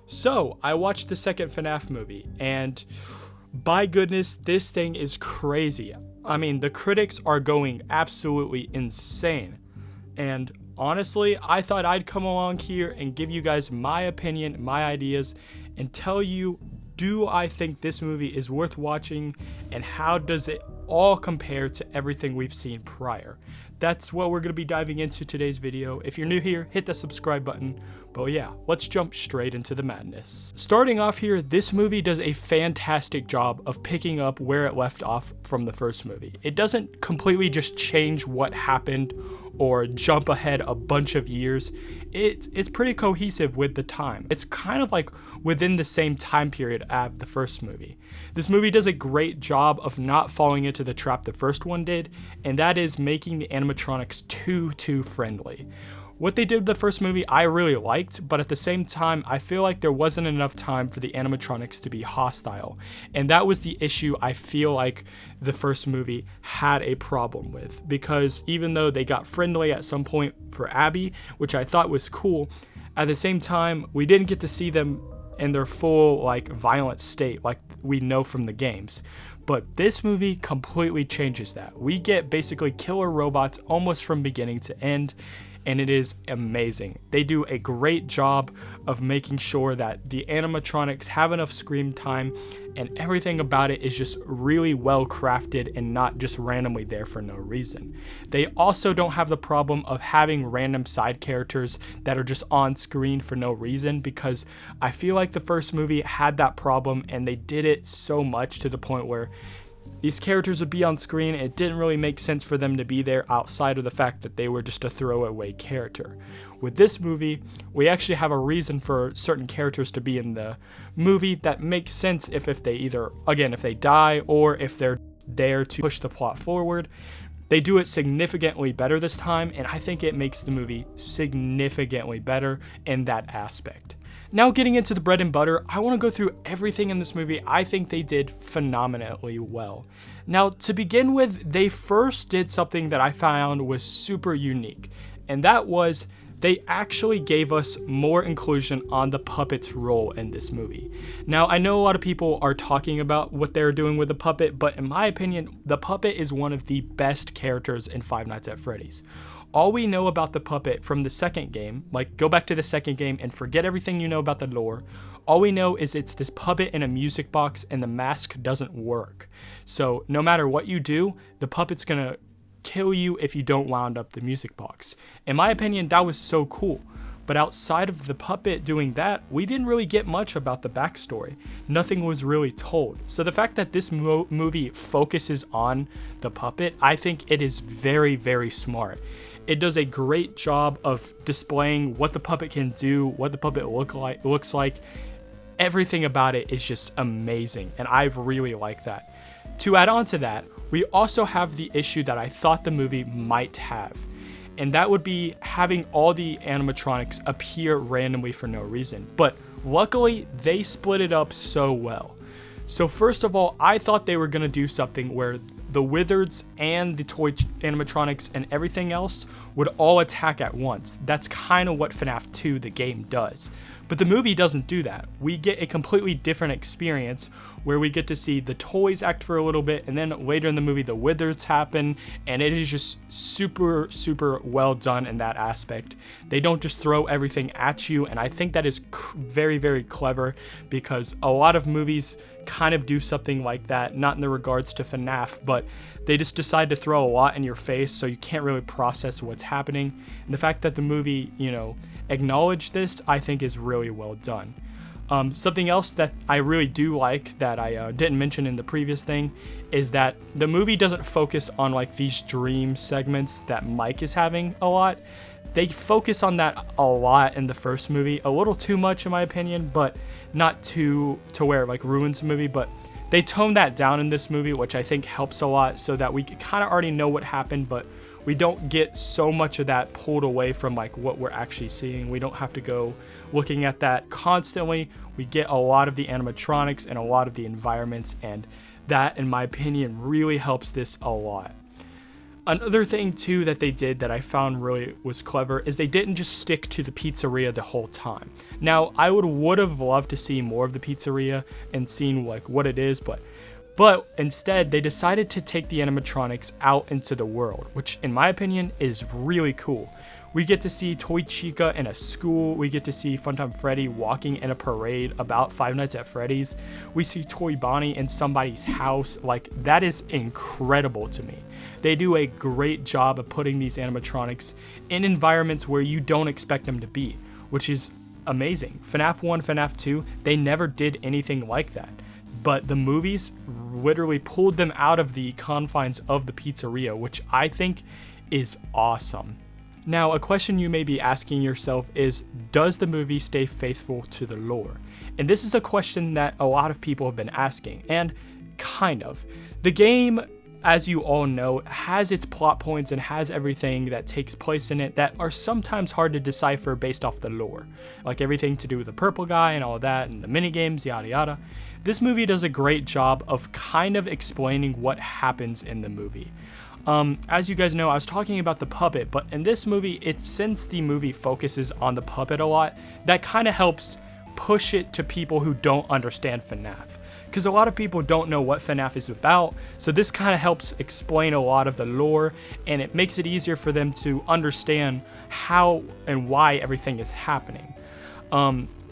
So, I watched the second FNAF movie, and by goodness, this thing is crazy. I mean, the critics are going absolutely insane. And honestly, I thought I'd come along here and give you guys my opinion, my ideas, and tell you, do I think this movie is worth watching, and how does it all compare to everything we've seen prior? That's what we're going to be diving into today's video. If you're new here, hit that subscribe button. But yeah, let's jump straight into the madness. Starting off here, this movie does a fantastic job of picking up where it left off from the first movie. It doesn't completely just change what happened or jump ahead a bunch of years. It's pretty cohesive with the time. It's kind of like within the same time period as the first movie. This movie does a great job of not falling into the trap the first one did, and that is making the animatronics too friendly. What they did with the first movie I really liked, but at the same time I feel like there wasn't enough time for the animatronics to be hostile, and that was the issue I feel like the first movie had a problem with, because even though they got friendly at some point for Abby, which I thought was cool, at the same time we didn't get to see them in their full like violent state like we know from the games. But this movie completely changes that. We get basically killer robots almost from beginning to end, and it is amazing. They do a great job of making sure that the animatronics have enough screen time, and everything about it is just really well crafted and not just randomly there for no reason. They also don't have the problem of having random side characters that are just on screen for no reason, because I feel like the first movie had that problem and they did it so much to the point where these characters would be on screen. It didn't really make sense for them to be there outside of the fact that they were just a throwaway character. With this movie, we actually have a reason for certain characters to be in the movie that makes sense if they either, again, if they die or if they're there to push the plot forward. They do it significantly better this time, and I think it makes the movie significantly better in that aspect. Now getting into the bread and butter, I want to go through everything in this movie I think they did phenomenally well. Now to begin with, they first did something that I found was super unique, and that was they actually gave us more inclusion on the puppet's role in this movie. Now, I know a lot of people are talking about what they're doing with the puppet, but in my opinion, the puppet is one of the best characters in Five Nights at Freddy's. All we know about the puppet from the second game, like go back to the second game and forget everything you know about the lore. All we know is it's this puppet in a music box and the mask doesn't work. So no matter what you do, the puppet's gonna kill you if you don't wound up the music box. In my opinion, that was so cool. But outside of the puppet doing that, we didn't really get much about the backstory. Nothing was really told. So the fact that this movie focuses on the puppet, I think it is very smart. It does a great job of displaying what the puppet can do, what the puppet looks like. Everything about it is just amazing, and I really like that. To add on to that, we also have the issue that I thought the movie might have, and that would be having all the animatronics appear randomly for no reason. But luckily, they split it up so well. So first of all, I thought they were going to do something where the Wizards and the toy animatronics and everything else would all attack at once. That's kind of what FNAF 2, the game, does. But the movie doesn't do that. We get a completely different experience where we get to see the toys act for a little bit, and then later in the movie the withers happen, and it is just super well done in that aspect. They don't just throw everything at you, and I think that is very clever, because a lot of movies kind of do something like that, not in the regards to FNAF, but they just decide to throw a lot in your face so you can't really process what's happening. And the fact that the movie, acknowledged this, I think is really well done. Something else that I really do like that I didn't mention in the previous thing is that the movie doesn't focus on like these dream segments that Mike is having a lot. They focus on that a lot in the first movie, a little too much in my opinion, but not to where it like ruins the movie. But they tone that down in this movie, which I think helps a lot, so that we kind of already know what happened, but we don't get so much of that pulled away from like what we're actually seeing. We don't have to go looking at that constantly. We get a lot of the animatronics and a lot of the environments, and that, in my opinion, really helps this a lot. Another thing too that they did that I found really was clever is they didn't just stick to the pizzeria the whole time. Now, I would have loved to see more of the pizzeria and seen like what it is, but instead they decided to take the animatronics out into the world, which in my opinion is really cool. We get to see Toy Chica in a school. We get to see Funtime Freddy walking in a parade about Five Nights at Freddy's. We see Toy Bonnie in somebody's house. Like, that is incredible to me. They do a great job of putting these animatronics in environments where you don't expect them to be, which is amazing. FNAF 1, FNAF 2, they never did anything like that. But the movies literally pulled them out of the confines of the pizzeria, which I think is awesome. Now, a question you may be asking yourself is, does the movie stay faithful to the lore? And this is a question that a lot of people have been asking, and kind of. The game, as you all know, has its plot points and has everything that takes place in it that are sometimes hard to decipher based off the lore. Like everything to do with the purple guy and all that, and the minigames, yada yada. This movie does a great job of kind of explaining what happens in the movie. As you guys know, I was talking about the puppet, but in this movie, since the movie focuses on the puppet a lot, that kind of helps push it to people who don't understand FNAF. Because a lot of people don't know what FNAF is about, so this kind of helps explain a lot of the lore, and it makes it easier for them to understand how and why everything is happening.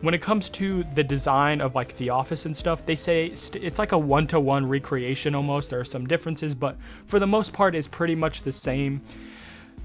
When it comes to the design of like the office and stuff, they say it's like a one-to-one recreation almost. There are some differences, but for the most part, it's pretty much the same.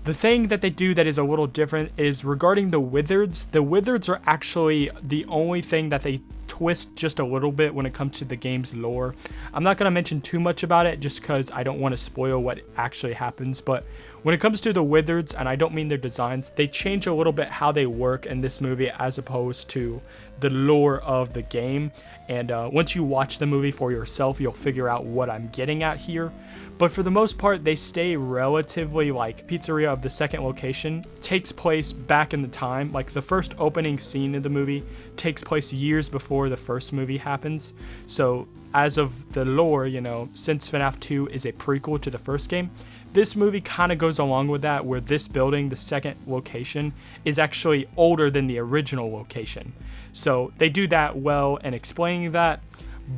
The thing that they do that is a little different is regarding the wizards. The wizards are actually the only thing that they twist just a little bit when it comes to the game's lore. I'm not going to mention too much about it just because I don't want to spoil what actually happens, but when it comes to the wizards, and I don't mean their designs, they change a little bit how they work in this movie as opposed to the lore of the game. And once you watch the movie for yourself, you'll figure out what I'm getting at here. But for the most part, they stay relatively like Pizzeria of the second location takes place back in the time. Like the first opening scene in the movie takes place years before the first movie happens. So as of the lore, you know, since FNAF 2 is a prequel to the first game, this movie kind of goes along with that, where this building, the second location, is actually older than the original location. So they do that well in explaining that.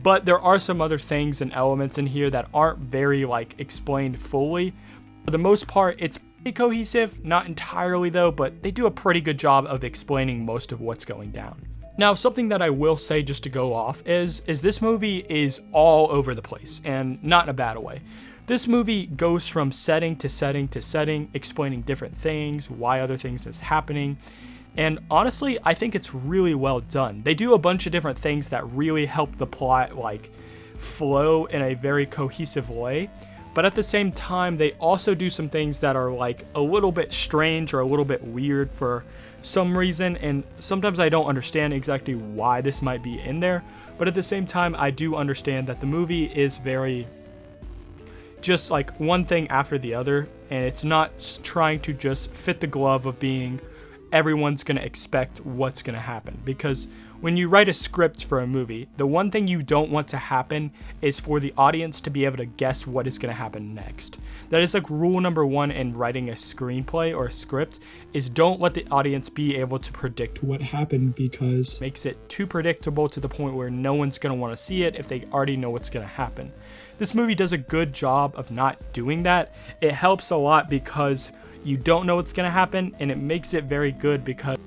But there are some other things and elements in here that aren't very like explained fully. For the most part, it's pretty cohesive, not entirely though, but they do a pretty good job of explaining most of what's going down. Now, something that I will say just to go off is this movie is all over the place, and not in a bad way. This movie goes from setting to setting to setting, explaining different things, why other things is happening. And honestly, I think it's really well done. They do a bunch of different things that really help the plot like flow in a very cohesive way. But at the same time, they also do some things that are like a little bit strange or a little bit weird for some reason. And sometimes I don't understand exactly why this might be in there. But at the same time, I do understand that the movie is very just like one thing after the other. And it's not trying to just fit the glove of being everyone's going to expect what's going to happen. Because when you write a script for a movie, the one thing you don't want to happen is for the audience to be able to guess what is going to happen next. That is like rule number one in writing a screenplay or a script, is don't let the audience be able to predict what happened, because it makes it too predictable to the point where no one's going to want to see it if they already know what's going to happen. This movie does a good job of not doing that. It helps a lot because you don't know what's going to happen, and it makes it very good because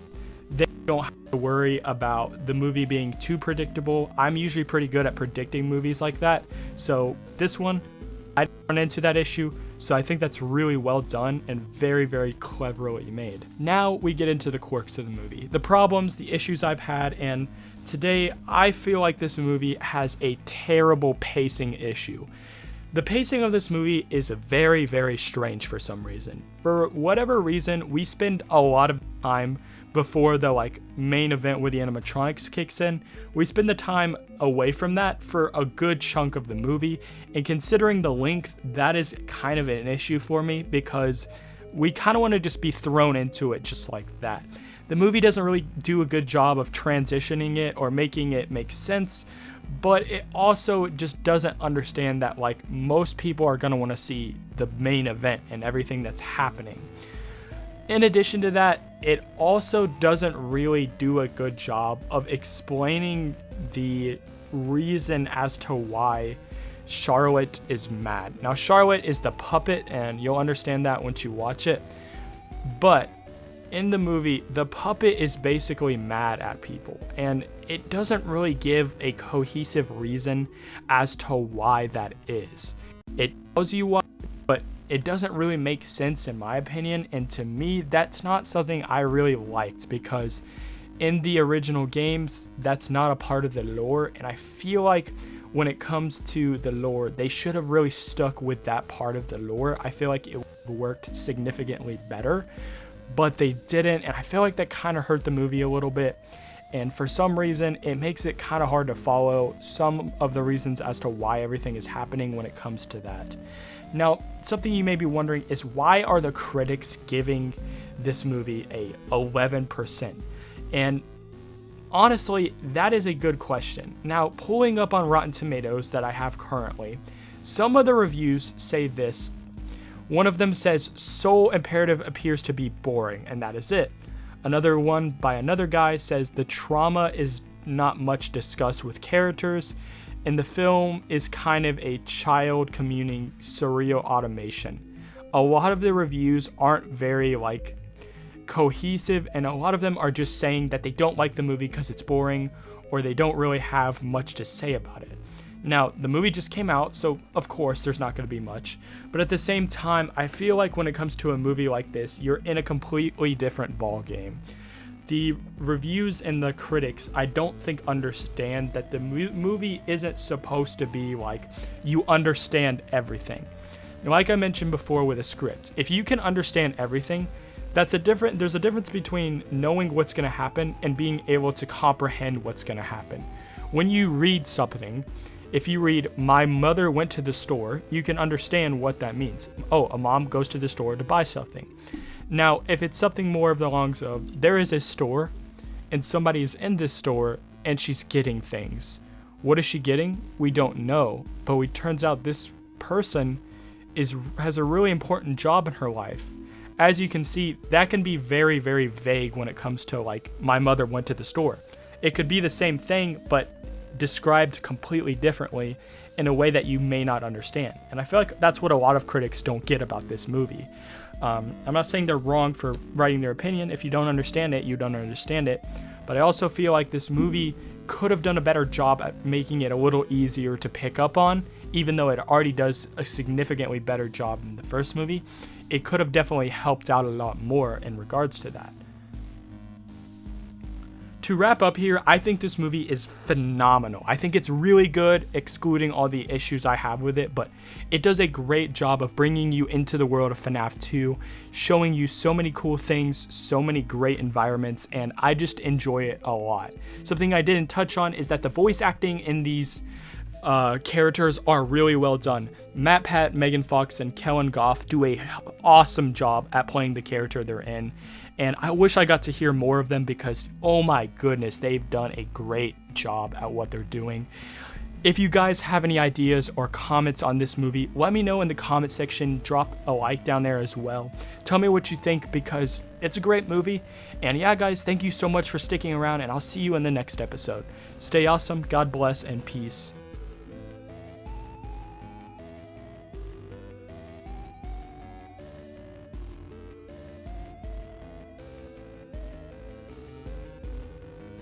they don't have to worry about the movie being too predictable. I'm usually pretty good at predicting movies like that, so this one, I didn't run into that issue, so I think that's really well done and very, very cleverly made. Now we get into the quirks of the movie, the problems, the issues I've had, and today I feel like this movie has a terrible pacing issue. The pacing of this movie is very, very strange for some reason. For whatever reason, we spend a lot of time before the like main event where the animatronics kicks in. We spend the time away from that for a good chunk of the movie, and considering the length, that is kind of an issue for me because we kind of want to just be thrown into it just like that. The movie doesn't really do a good job of transitioning it or making it make sense but it also just doesn't understand that like most people are going to want to see the main event and everything that's happening. In addition to that, it also doesn't really do a good job of explaining the reason as to why Charlotte is mad. Now, Charlotte is the puppet, and you'll understand that once you watch it. But in the movie, the puppet is basically mad at people, and it doesn't really give a cohesive reason as to why that is. It tells you why, but it doesn't really make sense in my opinion, and to me, that's not something I really liked, because in the original games, that's not a part of the lore, and I feel like when it comes to the lore, they should have really stuck with that part of the lore. I feel like it worked significantly better, but they didn't, and I feel like that kind of hurt the movie a little bit, and for some reason, it makes it kind of hard to follow some of the reasons as to why everything is happening when it comes to that. Now, something you may be wondering is, why are the critics giving this movie a 11%? And honestly, that is a good question. Now, pulling up on Rotten Tomatoes that I have currently, some of the reviews say this. One of them says, "Soul Imperative appears to be boring," and that is it. Another one by another guy says, "The trauma is not much discussed with characters, and the film is kind of a child communing surreal automation." A lot of the reviews aren't very cohesive, and a lot of them are just saying that they don't like the movie because it's boring, or they don't really have much to say about it. Now, the movie just came out, so of course there's not going to be much, but at the same time, I feel like when it comes to a movie like this, you're in a completely different ball game. The reviews and the critics, I don't think understand that the movie isn't supposed to be like you understand everything. And like I mentioned before with a script, if you can understand everything, there's a difference between knowing what's going to happen and being able to comprehend what's going to happen. When you read something, if you read, "My mother went to the store," you can understand what that means. Oh, a mom goes to the store to buy something. Now, if it's something more of the lines of, there is a store and somebody is in this store and she's getting things. What is she getting? We don't know, but it turns out this person has a really important job in her life. As you can see, that can be very, very vague when it comes to "my mother went to the store." It could be the same thing, but described completely differently in a way that you may not understand. And I feel like that's what a lot of critics don't get about this movie. I'm not saying they're wrong for writing their opinion. If you don't understand it, you don't understand it. But I also feel like this movie could have done a better job at making it a little easier to pick up on, even though it already does a significantly better job in the first movie. It could have definitely helped out a lot more in regards to that. To wrap up here, I think this movie is phenomenal. I think it's really good, excluding all the issues I have with it, but it does a great job of bringing you into the world of FNAF 2, showing you so many cool things, so many great environments, and I just enjoy it a lot. Something I didn't touch on is that the voice acting in these characters are really well done. Matt Pat, Megan Fox, and Kellen Goff do a awesome job at playing the character they're in, and I wish I got to hear more of them because, oh my goodness, they've done a great job at what they're doing. If you guys have any ideas or comments on this movie, let me know in the comment section. Drop a like down there as well. Tell me what you think because it's a great movie. And yeah, guys, thank you so much for sticking around, and I'll see you in the next episode. Stay awesome, God bless, and peace.